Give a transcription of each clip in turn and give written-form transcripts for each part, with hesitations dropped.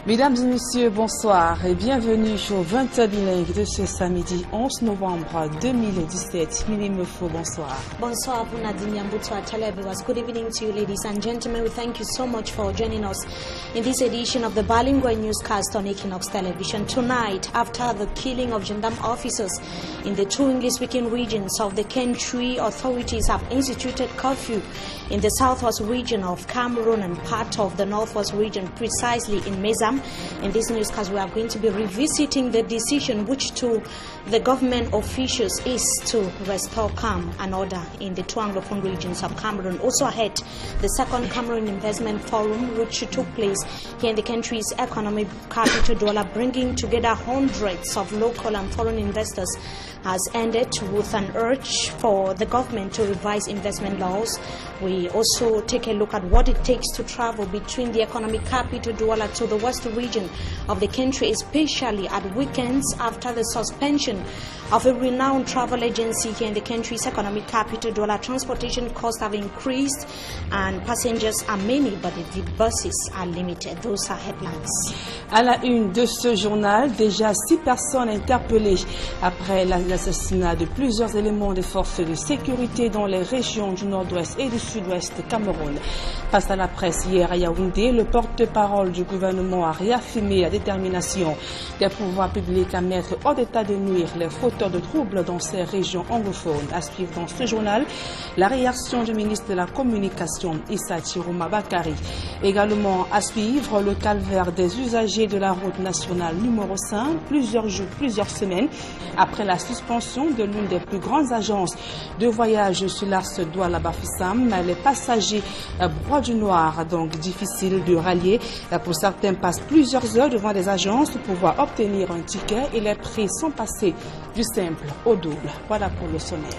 Mesdames et messieurs, bonsoir et bienvenue au 20h bilingue de ce samedi 11 novembre 2017. Mimi Mefo, bonsoir. Bonsoir, Nadine Yambutwa Televiewers. Good evening to you, ladies and gentlemen. We thank you so much for joining us in this edition of the bilingual newscast on Equinox Television. Tonight, after the killing of gendarme officers in the two English-speaking regions of the country, authorities have instituted curfew in the southwest region of Cameroon and part of the northwest region, precisely in Mezam. In this newscast, we are going to be revisiting the decision which to the government officials is to restore calm and order in the two Anglophone regions of Cameroon. Also ahead, the second Cameroon Investment Forum, which took place here in the country's economic capital, Douala, bringing together hundreds of local and foreign investors, has ended with an urge for the government to revise investment laws. We also take a look at what it takes to travel between the economic capital, Douala, to the west region of the country, especially at weekends after the suspension of a renowned travel agency here in the country's economic capital, Douala. Transportation costs have increased and passengers are many, but the buses are limited. Those are headlines. À la une de ce journal, déjà 6 personnes interpellées après l'assassinat de plusieurs éléments des forces de sécurité dans les régions du nord-ouest et du sud-ouest Cameroun. Face à la presse hier à Yaoundé, le porte-parole du gouvernement a réaffirmé la détermination des pouvoirs publics à mettre hors d'état de nuire les fauteurs de troubles dans ces régions anglophones. À suivre dans ce journal, la réaction du ministre de la Communication, Issa Chiroma Bakari. Également à suivre, le calvaire des usagers de la route nationale numéro 5, plusieurs jours, plusieurs semaines après la suspension de l'une des plus grandes agences de voyage sur l'axe Douala-Bafoussam. Les passagers broient du noir, donc difficile de rallier. Pour certains, passent plusieurs heures devant des agences pour pouvoir obtenir un ticket et les prix sont passés du simple au double. Voilà pour le sommaire.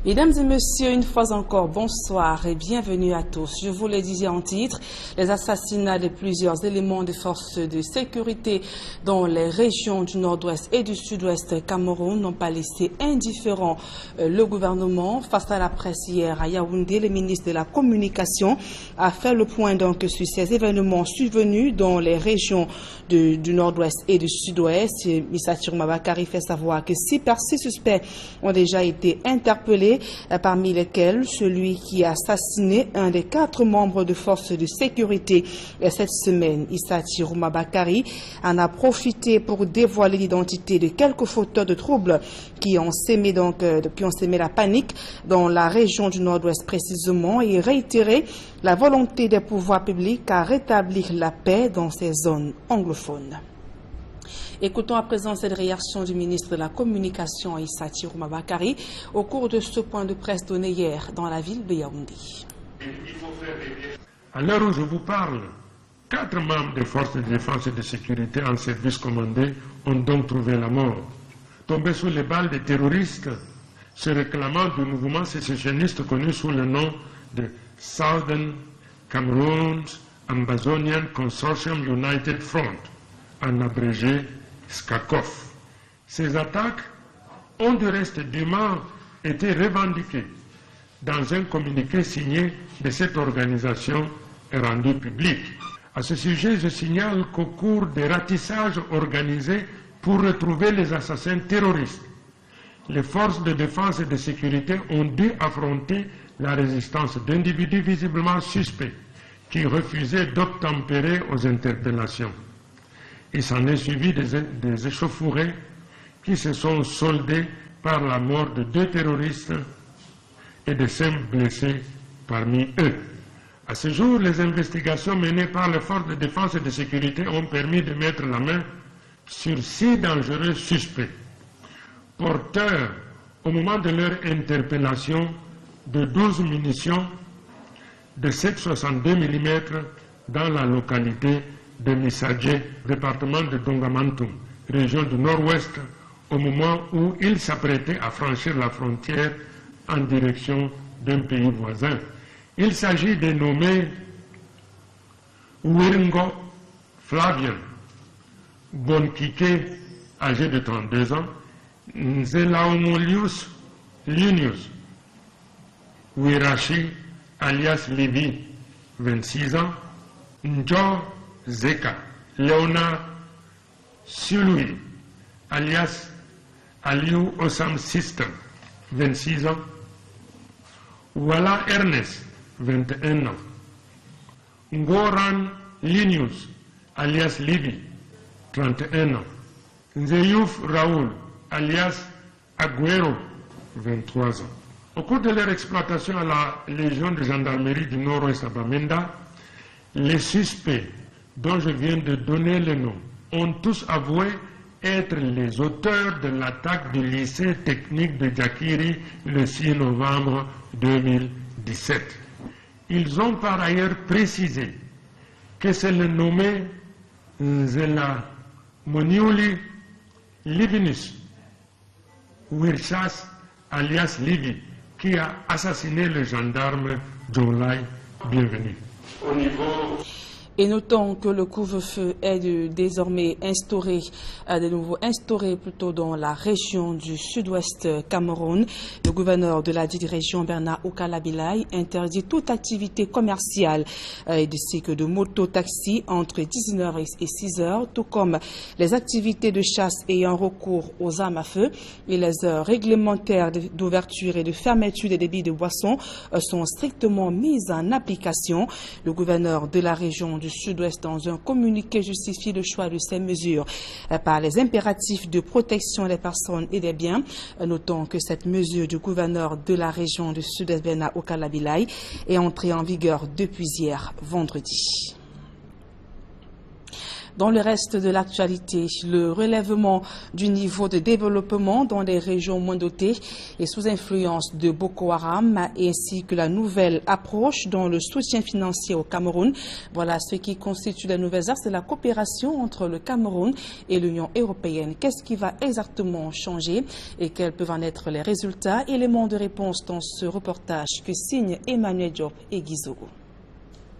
Mesdames et messieurs, une fois encore, bonsoir et bienvenue à tous. Je vous le disais en titre, les assassinats de plusieurs éléments des forces de sécurité dans les régions du nord-ouest et du sud-ouest Cameroun n'ont pas laissé indifférent le gouvernement. Face à la presse hier à Yaoundé, le ministre de la Communication a fait le point donc sur ces événements survenus dans les régions du nord-ouest et du sud-ouest. Issa Chiroma Bakari fait savoir que 6 suspects ont déjà été interpellés, parmi lesquels celui qui a assassiné un des 4 membres de forces de sécurité cette semaine. Issa Chiroma Bakari en a profité pour dévoiler l'identité de quelques fauteurs de troubles qui ont sémé la panique dans la région du nord-ouest précisément et réitérer la volonté des pouvoirs publics à rétablir la paix dans ces zones anglophones. Écoutons à présent cette réaction du ministre de la Communication, Issa Chiroma Bakari, au cours de ce point de presse donné hier dans la ville de Yaoundé. À l'heure où je vous parle, 4 membres des forces de défense et de sécurité en service commandé ont donc trouvé la mort, tombés sous les balles des terroristes se réclamant du mouvement sécessionniste connu sous le nom de Southern Cameroon Ambazonian Consortium United Front, en abrégé SCACOF. Ces attaques ont du reste dûment été revendiquées dans un communiqué signé de cette organisation et rendu public. À ce sujet, je signale qu'au cours des ratissages organisés pour retrouver les assassins terroristes, les forces de défense et de sécurité ont dû affronter la résistance d'individus visiblement suspects qui refusaient d'obtempérer aux interpellations. Il s'en est suivi des échauffourées qui se sont soldées par la mort de 2 terroristes et de 5 blessés parmi eux. À ce jour, les investigations menées par les forces de défense et de sécurité ont permis de mettre la main sur 6 dangereux suspects, porteurs au moment de leur interpellation de 12 munitions de 7,62 mm dans la localité de Missadje, département de Dongamantum, région du nord-ouest, au moment où ils s'apprêtaient à franchir la frontière en direction d'un pays voisin. Il s'agit des nommés Wiringo Flavian, Bonkike, âgé de 32 ans, Nzelaomolius Lunius Wirachi, alias Livi, 26 ans, Njo Zeka, Léonard Sului, alias Aliou Osam System, 26 ans, Wala Ernest, 21 ans, Ngoran Linius, alias Livi, 31 ans, Nzeyouf Raoul, alias Aguero, 23 ans. Au cours de leur exploitation à la Légion de gendarmerie du Nord-Ouest à Bamenda, les suspects dont je viens de donner le nom ont tous avoué être les auteurs de l'attaque du lycée technique de Djakiri le 6 novembre 2017. Ils ont par ailleurs précisé que c'est le nommé Nzela Moniuli Livinus Wirchas alias Livi qui a assassiné le gendarme Jonlai. Bienvenue. Au niveau... Et notons que le couvre-feu est désormais instauré, de nouveau instauré plutôt dans la région du sud-ouest Cameroun. Le gouverneur de la dite région, Bernard Okalabilai, interdit toute activité commerciale ainsi que de moto-taxi entre 19h et 6h, tout comme les activités de chasse ayant recours aux armes à feu et les heures réglementaires d'ouverture et de fermeture des débits de boissons sont strictement mises en application. Le gouverneur de la région du Sud-Ouest, dans un communiqué, justifie le choix de ces mesures par les impératifs de protection des personnes et des biens. Notons que cette mesure du gouverneur de la région du Sud-Est, Bernard Okalabilai, est entrée en vigueur depuis hier, vendredi. Dans le reste de l'actualité, le relèvement du niveau de développement dans les régions moins dotées et sous influence de Boko Haram, ainsi que la nouvelle approche dans le soutien financier au Cameroun. Voilà ce qui constitue les nouvelles axes de la coopération entre le Cameroun et l'Union européenne. Qu'est-ce qui va exactement changer et quels peuvent en être les résultats? Éléments de réponse dans ce reportage que signent Emmanuel Diop et Guizogo.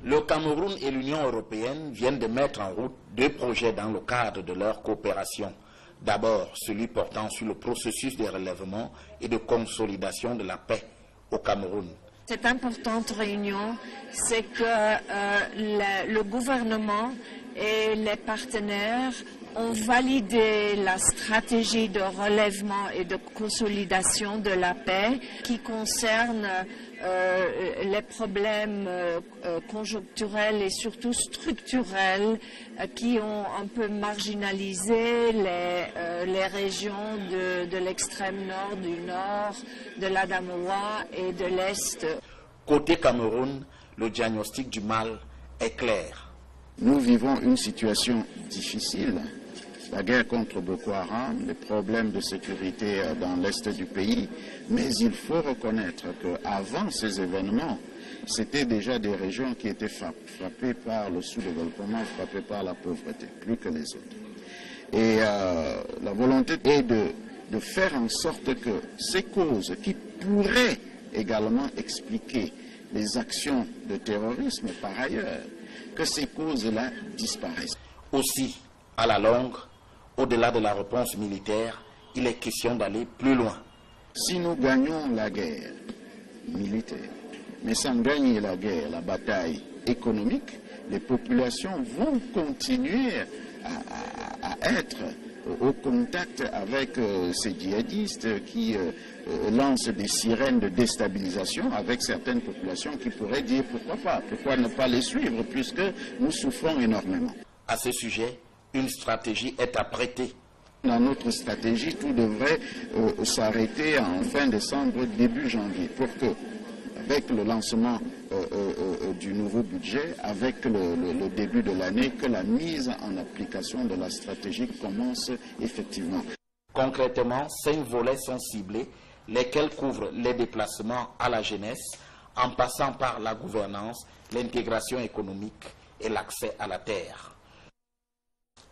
Le Cameroun et l'Union européenne viennent de mettre en route deux projets dans le cadre de leur coopération. D'abord, celui portant sur le processus de relèvement et de consolidation de la paix au Cameroun. Cette importante réunion, c'est que le gouvernement et les partenaires ont validé la stratégie de relèvement et de consolidation de la paix qui concerne les problèmes conjoncturels et surtout structurels qui ont un peu marginalisé les régions de l'extrême nord, du nord, de l'Adamawa et de l'Est. Côté Cameroun, le diagnostic du mal est clair. Nous vivons une situation difficile. La guerre contre Boko Haram, les problèmes de sécurité dans l'est du pays, mais il faut reconnaître qu'avant ces événements, c'était déjà des régions qui étaient frappées par le sous-développement, frappées par la pauvreté, plus que les autres. Et la volonté est de faire en sorte que ces causes qui pourraient également expliquer les actions de terrorisme par ailleurs, que ces causes-là disparaissent. Aussi, à la longue, au-delà de la réponse militaire, il est question d'aller plus loin. Si nous gagnons la guerre militaire, mais sans gagner la guerre, la bataille économique, les populations vont continuer à être au contact avec ces djihadistes qui lancent des sirènes de déstabilisation avec certaines populations qui pourraient dire pourquoi pas, pourquoi ne pas les suivre puisque nous souffrons énormément. À ce sujet, une stratégie est apprêtée. Dans notre stratégie, tout devrait s'arrêter en fin décembre, début janvier, pour que, avec le lancement du nouveau budget, avec le début de l'année, que la mise en application de la stratégie commence effectivement. Concrètement, 5 volets sont ciblés, lesquels couvrent les déplacements à la jeunesse, en passant par la gouvernance, l'intégration économique et l'accès à la terre.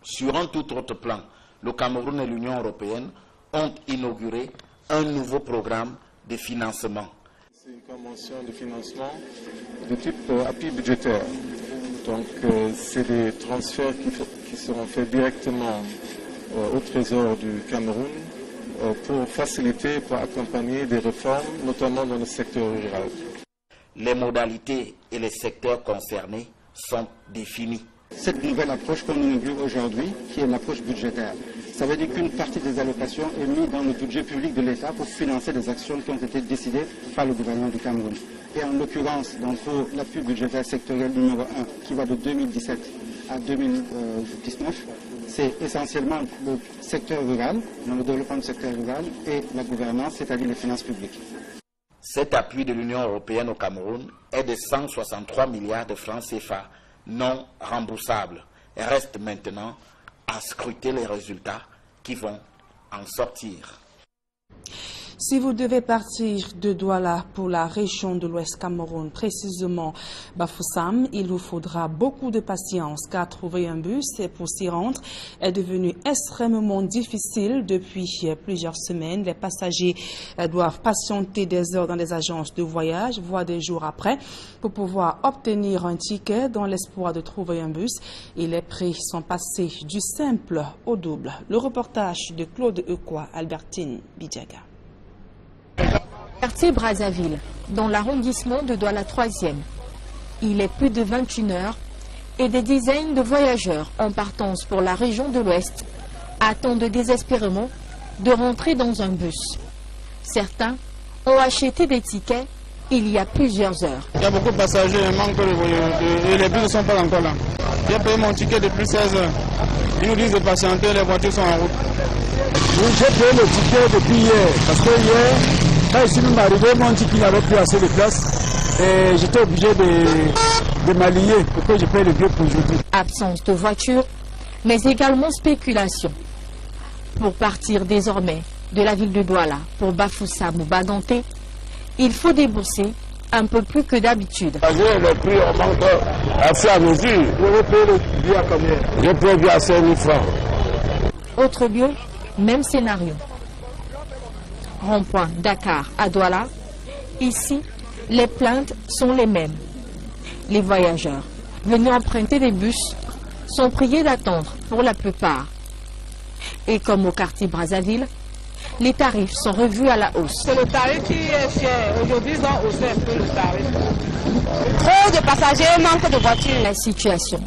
Sur un tout autre plan, le Cameroun et l'Union européenne ont inauguré un nouveau programme de financement. C'est une convention de financement de type appui budgétaire. Donc c'est des transferts qui seront faits directement au Trésor du Cameroun pour faciliter, pour accompagner des réformes, notamment dans le secteur rural. Les modalités et les secteurs concernés sont définis. Cette nouvelle approche qu'on inaugure aujourd'hui, qui est l'approche budgétaire, ça veut dire qu'une partie des allocations est mise dans le budget public de l'État pour financer des actions qui ont été décidées par le gouvernement du Cameroun. Et en l'occurrence, pour l'appui budgétaire sectoriel numéro 1, qui va de 2017 à 2019, c'est essentiellement le secteur rural, dans le développement du secteur rural, et la gouvernance, c'est-à-dire les finances publiques. Cet appui de l'Union européenne au Cameroun est de 163 milliards de francs CFA non remboursables. Reste maintenant à scruter les résultats qui vont en sortir. Si vous devez partir de Douala pour la région de l'Ouest Cameroun, précisément Bafoussam, il vous faudra beaucoup de patience car trouver un bus pour s'y rendre est devenu extrêmement difficile depuis plusieurs semaines. Les passagers doivent patienter des heures dans les agences de voyage, voire des jours après, pour pouvoir obtenir un ticket dans l'espoir de trouver un bus. Et les prix sont passés du simple au double. Le reportage de Claude Eukwa, Albertine Bidjaga. Quartier Brazzaville, dans l'arrondissement de Douala 3e. Il est plus de 21 heures et des dizaines de voyageurs en partance pour la région de l'Ouest attendent désespérément de rentrer dans un bus. Certains ont acheté des tickets il y a plusieurs heures. Il y a beaucoup de passagers, il manque de voyageurs et les bus ne sont pas encore là. J'ai payé mon ticket depuis 16 heures. Ils nous disent de patienter, les voitures sont en route. J'ai payé le ticket depuis hier, parce que hier, quand je suis même arrivé, mon ticket n'avait plus assez de place et j'étais obligé de m'aligner pour que je paye le billet pour aujourd'hui. Absence de voiture, mais également spéculation. Pour partir désormais de la ville de Douala pour Bafoussam ou Baganté, il faut débourser un peu plus que d'habitude. Le prix augmente à fur et à mesure. Vous payez le billet à combien? J'ai payé le billet à 5 000 francs. Autre lieu, même scénario. Rond-point Dakar à Douala. Ici, les plaintes sont les mêmes. Les voyageurs venus emprunter des bus sont priés d'attendre pour la plupart. Et comme au quartier Brazzaville, les tarifs sont revus à la hausse. C'est le tarif qui est cher. Aujourd'hui, ils ont haussé un peu le tarif. Trop de passagers, manque de voitures. La situation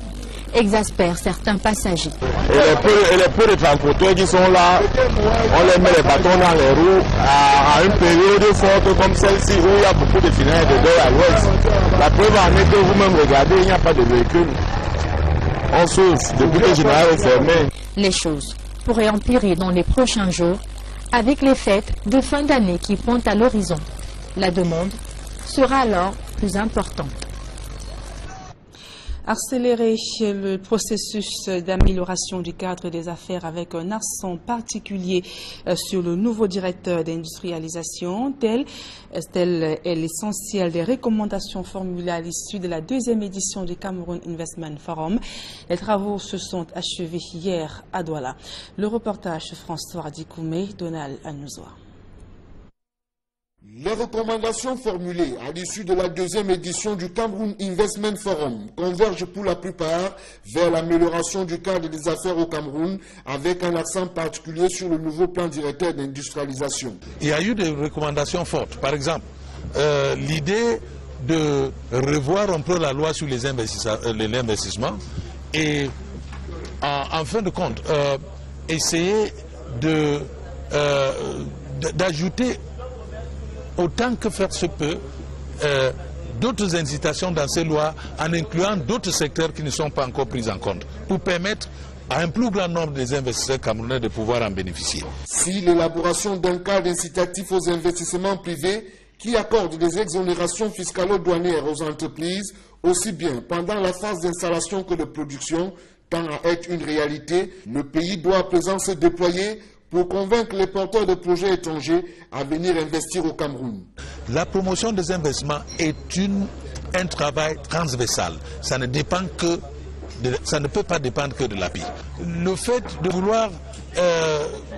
exaspère certains passagers. Et les peu de transporteurs qui sont là, on les met les bâtons dans les roues à une période forte comme celle-ci où il y a beaucoup de finales de l'est à l'ouest. La preuve en est que vous-même regardez, il n'y a pas de véhicule. On souffre depuis que le général est fermé. Les choses pourraient empirer dans les prochains jours avec les fêtes de fin d'année qui pointent à l'horizon. La demande sera alors plus importante. Accélérer le processus d'amélioration du cadre des affaires avec un accent particulier sur le nouveau directeur d'industrialisation, tel est l'essentiel des recommandations formulées à l'issue de la 2e édition du Cameroun Investment Forum. Les travaux se sont achevés hier à Douala. Le reportage de François Dikoumé, Donald Anouzoua. Les recommandations formulées à l'issue de la 2e édition du Cameroun Investment Forum convergent pour la plupart vers l'amélioration du cadre des affaires au Cameroun avec un accent particulier sur le nouveau plan directeur d'industrialisation. Il y a eu des recommandations fortes. Par exemple, l'idée de revoir un peu la loi sur les investissements et en fin de compte essayer d'ajouter autant que faire se peut d'autres incitations dans ces lois en incluant d'autres secteurs qui ne sont pas encore pris en compte pour permettre à un plus grand nombre des investisseurs camerounais de pouvoir en bénéficier. Si l'élaboration d'un cadre incitatif aux investissements privés qui accorde des exonérations fiscalo-douanières aux entreprises, aussi bien pendant la phase d'installation que de production, tend à être une réalité, le pays doit à présent se déployer pour convaincre les porteurs de projets étrangers à venir investir au Cameroun. La promotion des investissements est un travail transversal. Ça ne peut pas dépendre que de l'API. Le fait de vouloir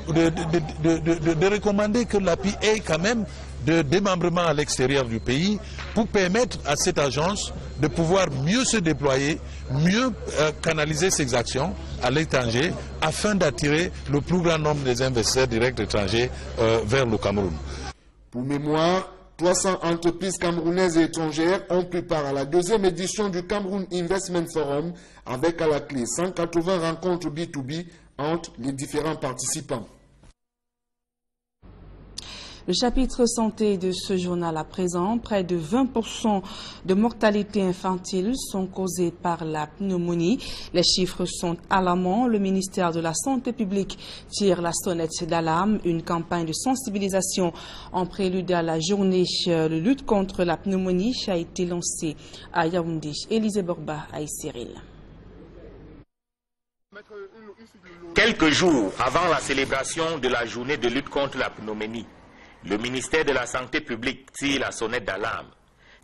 de recommander que l'API ait quand même de démembrement à l'extérieur du pays pour permettre à cette agence de pouvoir mieux se déployer, mieux canaliser ses actions à l'étranger afin d'attirer le plus grand nombre des investisseurs directs étrangers vers le Cameroun. Pour mémoire, 300 entreprises camerounaises et étrangères ont pris part à la deuxième édition du Cameroun Investment Forum avec à la clé 180 rencontres B2B entre les différents participants. Le chapitre santé de ce journal à présent, près de 20% de mortalité infantile sont causées par la pneumonie. Les chiffres sont alarmants. Le ministère de la Santé publique tire la sonnette d'alarme. Une campagne de sensibilisation en prélude à la journée de lutte contre la pneumonie a été lancée à Yaoundé. Élisée Borba à Cyril. Quelques jours avant la célébration de la journée de lutte contre la pneumonie, le ministère de la Santé publique tire la sonnette d'alarme.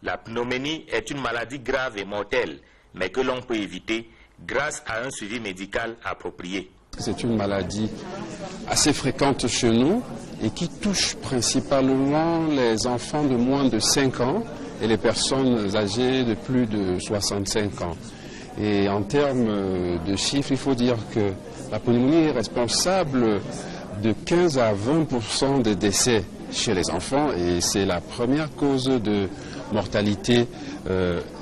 La pneumonie est une maladie grave et mortelle, mais que l'on peut éviter grâce à un suivi médical approprié. C'est une maladie assez fréquente chez nous et qui touche principalement les enfants de moins de 5 ans et les personnes âgées de plus de 65 ans. Et en termes de chiffres, il faut dire que la pneumonie est responsable de 15 à 20% des décès chez les enfants et c'est la première cause de mortalité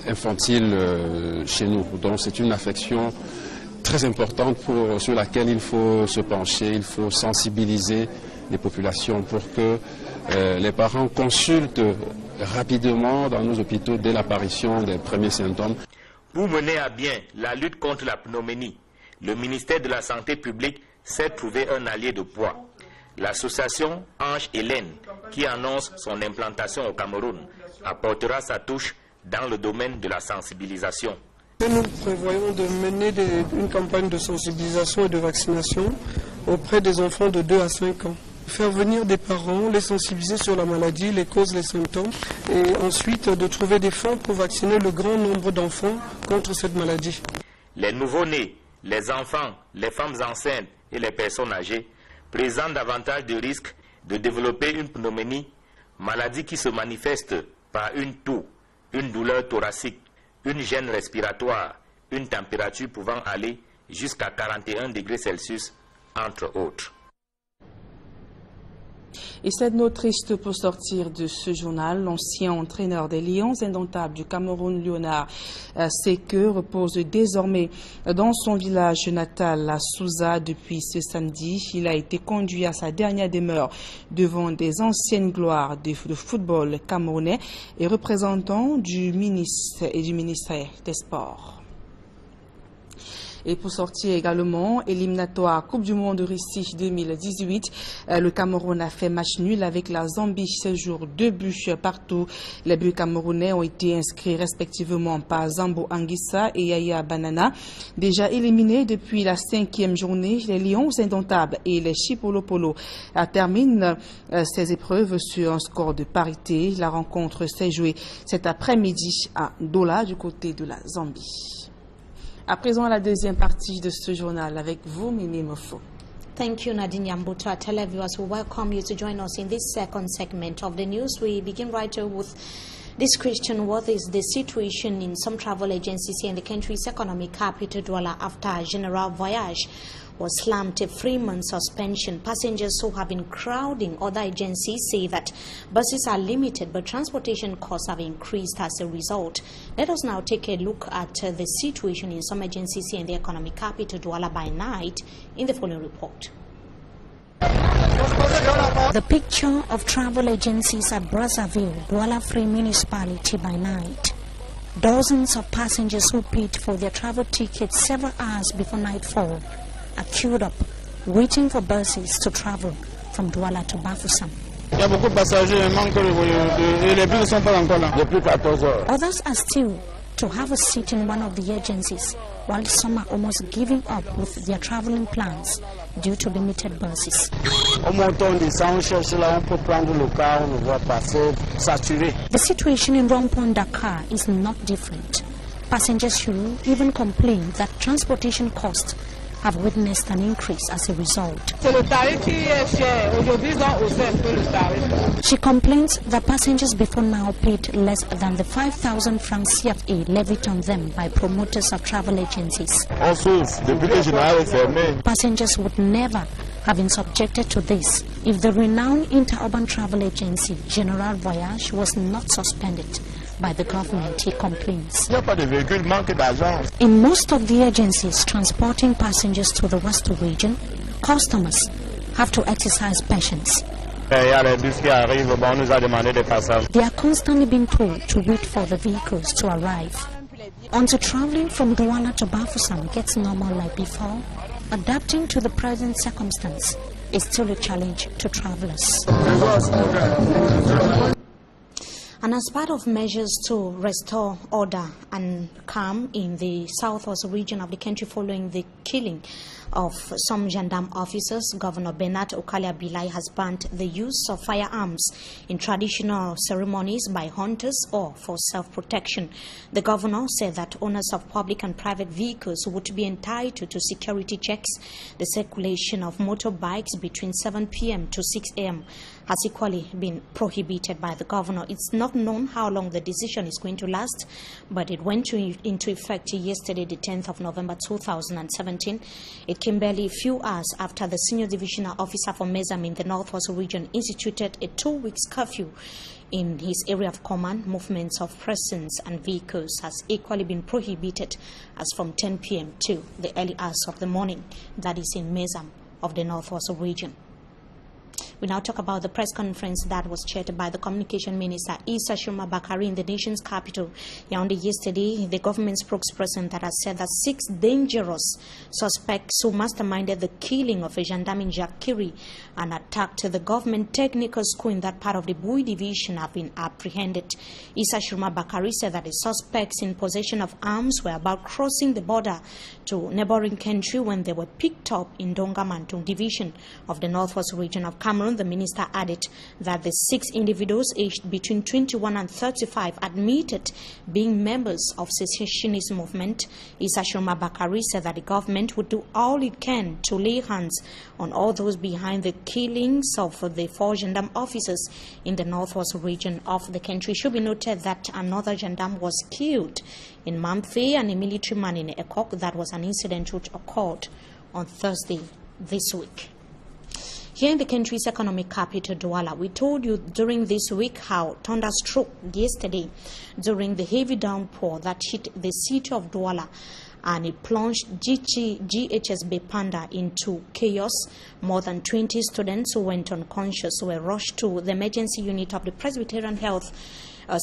infantile chez nous. Donc c'est une affection très importante sur laquelle il faut se pencher, il faut sensibiliser les populations pour que les parents consultent rapidement dans nos hôpitaux dès l'apparition des premiers symptômes. Pour mener à bien la lutte contre la pneumonie, le ministère de la Santé publique s'est trouvé un allié de poids. L'association Ange Hélène, qui annonce son implantation au Cameroun, apportera sa touche dans le domaine de la sensibilisation. Nous prévoyons de mener une campagne de sensibilisation et de vaccination auprès des enfants de 2 à 5 ans. Faire venir des parents, les sensibiliser sur la maladie, les causes, les symptômes, et ensuite de trouver des fonds pour vacciner le grand nombre d'enfants contre cette maladie. Les nouveau-nés, les enfants, les femmes enceintes et les personnes âgées présentent davantage de risques de développer une pneumonie, maladie qui se manifeste par une toux, une douleur thoracique, une gêne respiratoire, une température pouvant aller jusqu'à 41 degrés Celsius, entre autres. Et cette note triste pour sortir de ce journal, l'ancien entraîneur des Lions indomptables du Cameroun, Léonard Seque, repose désormais dans son village natal à Souza depuis ce samedi. Il a été conduit à sa dernière demeure devant des anciennes gloires du football camerounais et représentants du ministère des Sports. Et pour sortir également, éliminatoire Coupe du Monde de Russie 2018, le Cameroun a fait match nul avec la Zambie ce jour, 2 buts partout. Les buts camerounais ont été inscrits respectivement par Zambo Anguissa et Yaya Banana. Déjà éliminés depuis la 5e journée, les Lions indomptables et les Chipolopolo terminent ces épreuves sur un score de parité. La rencontre s'est jouée cet après-midi à Douala du côté de la Zambie. À présent, la deuxième partie de ce journal avec vous, Mimi Mofo. Thank you, Nadine Yambuto. Our televiewers will welcome you to join us in this second segment of the news. We begin right with this question: what is the situation in some travel agencies here in the country's economic capital, Douala, after a general voyage was slammed a 3-month suspension? Passengers who have been crowding other agencies say that buses are limited, but transportation costs have increased as a result. Let us now take a look at the situation in some agencies here in the economic capital, Douala, by night in the following report. The picture of travel agencies at Brazzaville, Douala Free Municipality by night. Dozens of passengers who paid for their travel tickets several hours before nightfall are queued up, waiting for buses to travel from Douala to Bafoussam. Il y a beaucoup de passagers, il manque et les bus ne sont pas encore là. Depuis 14 heures. Others are still to have a seat in one of the agencies, while some are almost giving up with their traveling plans due to limited buses. The situation in Rompon, Dakar is not different. Passengers should even complain that transportation costs have witnessed an increase as a result. She complains that passengers before now paid less than the 5,000 francs CFA levied on them by promoters of travel agencies. Passengers would never have been subjected to this if the renowned interurban travel agency General Voyage was not suspended by the government, he complains. In most of the agencies transporting passengers to the Western region, customers have to exercise patience. They are constantly being told to wait for the vehicles to arrive. Until traveling from Douala to Bafoussam gets normal like before, adapting to the present circumstance is still a challenge to travelers. And as part of measures to restore order and calm in the southwest region of the country following the killing of some gendarme officers, Governor Bernard Okalia Bilai has banned the use of firearms in traditional ceremonies by hunters or for self-protection. The governor said that owners of public and private vehicles would be entitled to security checks. The circulation of motorbikes between 7 p.m. to 6 a.m. has equally been prohibited by the governor. It's not known how long the decision is going to last, but it went into effect yesterday, the 10th of November 2017. It came barely a few hours after the senior divisional officer for Mezam in the Northwest region instituted a 2-week curfew in his area of command. Movements of persons and vehicles has equally been prohibited as from 10 p.m. to the early hours of the morning, that is in Mezam of the Northwest region. We now talk about the press conference that was chaired by the Communication Minister Issa Shirma Bakari in the nation's capital, Yaoundé, yesterday. The government spokesperson that has said that 6 dangerous suspects who masterminded the killing of a gendarme in Jakiri and attacked the government technical school in that part of the Bui division have been apprehended. Issa Shirma Bakari said that the suspects in possession of arms were about crossing the border to neighboring country when they were picked up in Dongamantung division of the Northwest region of Cameroon. The minister added that the 6 individuals aged between 21 and 35 admitted being members of secessionist movement. Issa Shirma Bakari said that the government would do all it can to lay hands on all those behind the killings of the 4 gendarme officers in the Northwest region of the country. It should be noted that another gendarme was killed in Mamfe and a military man in Ekok. That was an incident which occurred on Thursday this week. Here in the country's economic capital, Douala, we told you during this week how thunder struck yesterday during the heavy downpour that hit the city of Douala, and it plunged GHS Bepanda into chaos. More than 20 students who went unconscious were rushed to the emergency unit of the Presbyterian Health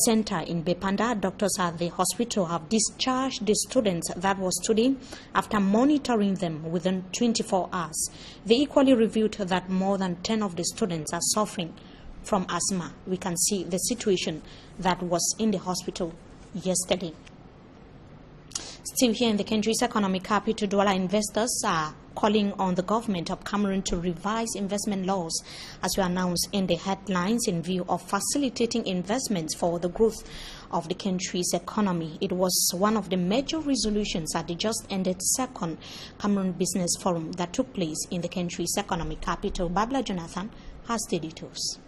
Center in Bepanda. Doctors at the hospital have discharged the students that were studying after monitoring them within 24 hours. They equally revealed that more than 10 of the students are suffering from asthma. We can see the situation that was in the hospital yesterday. Still here in the country's economic capital, Douala, investors are calling on the government of Cameroon to revise investment laws as we announced in the headlines in view of facilitating investments for the growth of the country's economy. It was one of the major resolutions at the just ended 2nd Cameroon Business Forum that took place in the country's economic capital. Babla Jonathan has the details.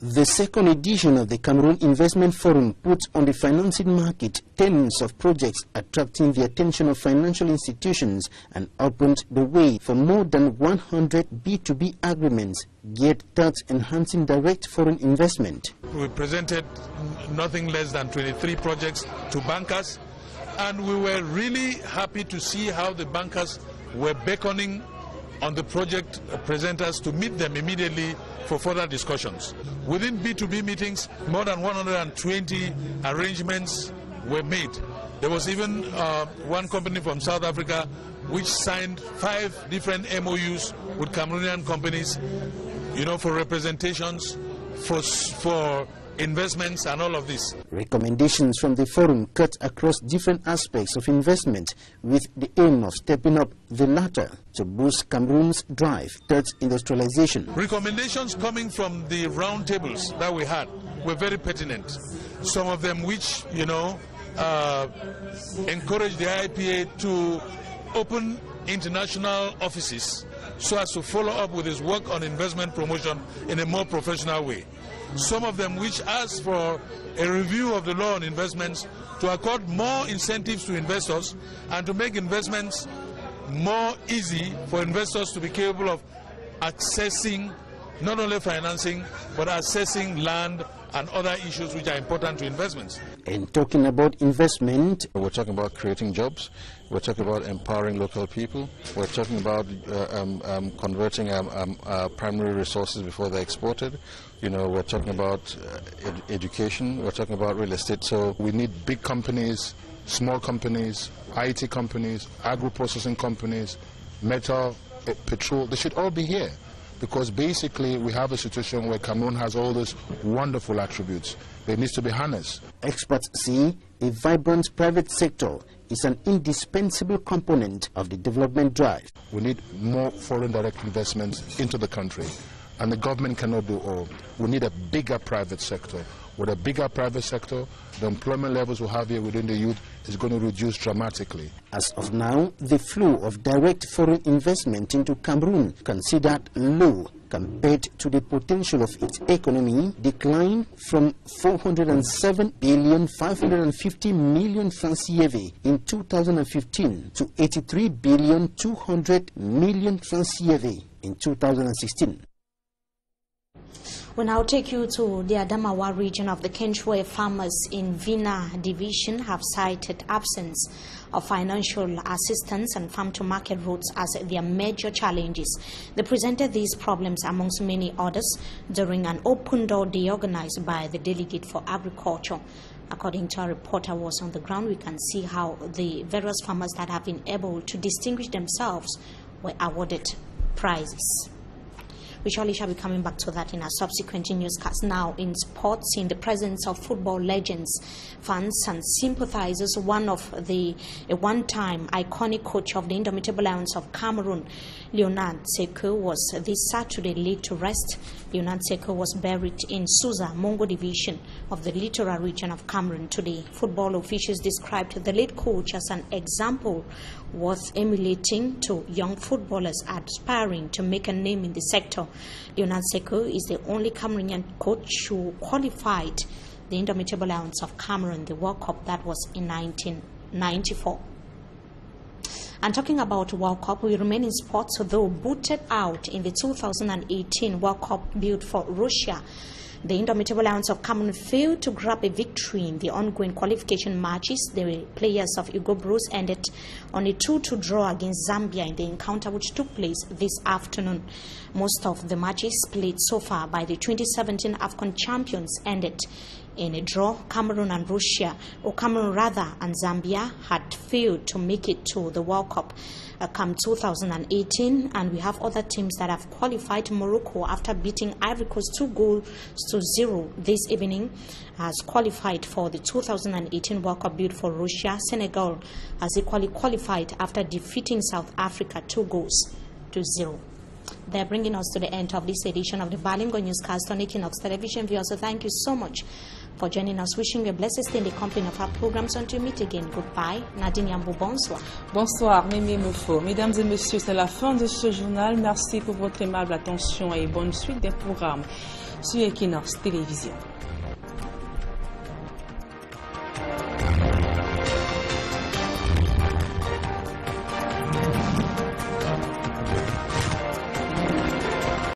The 2nd edition of the Cameroon Investment Forum puts on the financing market tens of projects attracting the attention of financial institutions and opened the way for more than 100 B2B agreements geared towards enhancing direct foreign investment. We presented nothing less than 23 projects to bankers, and we were really happy to see how the bankers were beckoning on the project presenters to meet them immediately for further discussions. Within B2B meetings, more than 120 arrangements were made. There was even one company from South Africa which signed 5 different MOUs with Cameroonian companies, you know, for representations, for investments and all of this. Recommendations from the forum cut across different aspects of investment with the aim of stepping up the latter to boost Cameroon's drive towards industrialization. Recommendations coming from the round tables that we had were very pertinent. Some of them which, you know, encourage the IPA to open international offices so as to follow up with his work on investment promotion in a more professional way. Some of them which ask for a review of the law on investments to accord more incentives to investors and to make investments more easy for investors to be capable of accessing not only financing but accessing land and other issues which are important to investments. And talking about investment, we're talking about creating jobs, we're talking about empowering local people, we're talking about converting primary resources before they're exported. You know, we're talking about education, we're talking about real estate. So we need big companies, small companies, IT companies, agro-processing companies, metal, petrol, they should all be here. Because basically we have a situation where Cameroon has all those wonderful attributes. They need to be harnessed. Experts say a vibrant private sector is an indispensable component of the development drive. We need more foreign direct investments into the country, and the government cannot do all. We need a bigger private sector. With a bigger private sector, the employment levels we have here within the youth is going to reduce dramatically. As of now, the flow of direct foreign investment into Cameroon, considered low compared to the potential of its economy, declined from 407,550 million francs CFA in 2015 to 83,200 million francs CFA in 2016. We'll now take you to the Adamawa region of the Kench, where farmers in Vina division have cited absence of financial assistance and farm-to-market routes as their major challenges. They presented these problems amongst many others during an open door day organized by the Delegate for Agriculture. According to our reporter who was on the ground, we can see how the various farmers that have been able to distinguish themselves were awarded prizes. We surely shall be coming back to that in our subsequent newscast. Now, in sports, in the presence of football legends, fans and sympathizers, one of the one-time iconic coach of the Indomitable Lions of Cameroon, Leonard Sekou, was this Saturday laid to rest. Leonard Sekou was buried in Suza, Mongo division of the littoral region of Cameroon. Today, football officials described the late coach as an example worth emulating to young footballers aspiring to make a name in the sector. Leonard Sekou is the only Cameroonian coach who qualified the Indomitable Lions of Cameroon, the World Cup that was in 1994. And talking about World Cup, we remain in sports, though booted out in the 2018 World Cup bid for Russia. The Indomitable Lions of Cameroon failed to grab a victory in the ongoing qualification matches. The players of Hugo Bruce ended on a 2-2 draw against Zambia in the encounter which took place this afternoon. Most of the matches played so far by the 2017 AFCON champions ended in a draw. Cameroon and Zambia had failed to make it to the World Cup come 2018, and we have other teams that have qualified. Morocco, after beating Ivory Coast 2-0 this evening, has qualified for the 2018 World Cup bid for Russia. Senegal has equally qualified after defeating South Africa 2-0. They're bringing us to the end of this edition of the Bilingual Newscast on Equinox Television. Viewers, so thank you so much for joining us. Wishing you a blessed stay in the company of our programs. Until we meet again, goodbye. Nadine Yambou, bonsoir. Bonsoir, Mimi Mefo. Mesdames et messieurs, c'est la fin de ce journal. Merci pour votre aimable attention et bonne suite des programmes sur Equinox Télévision.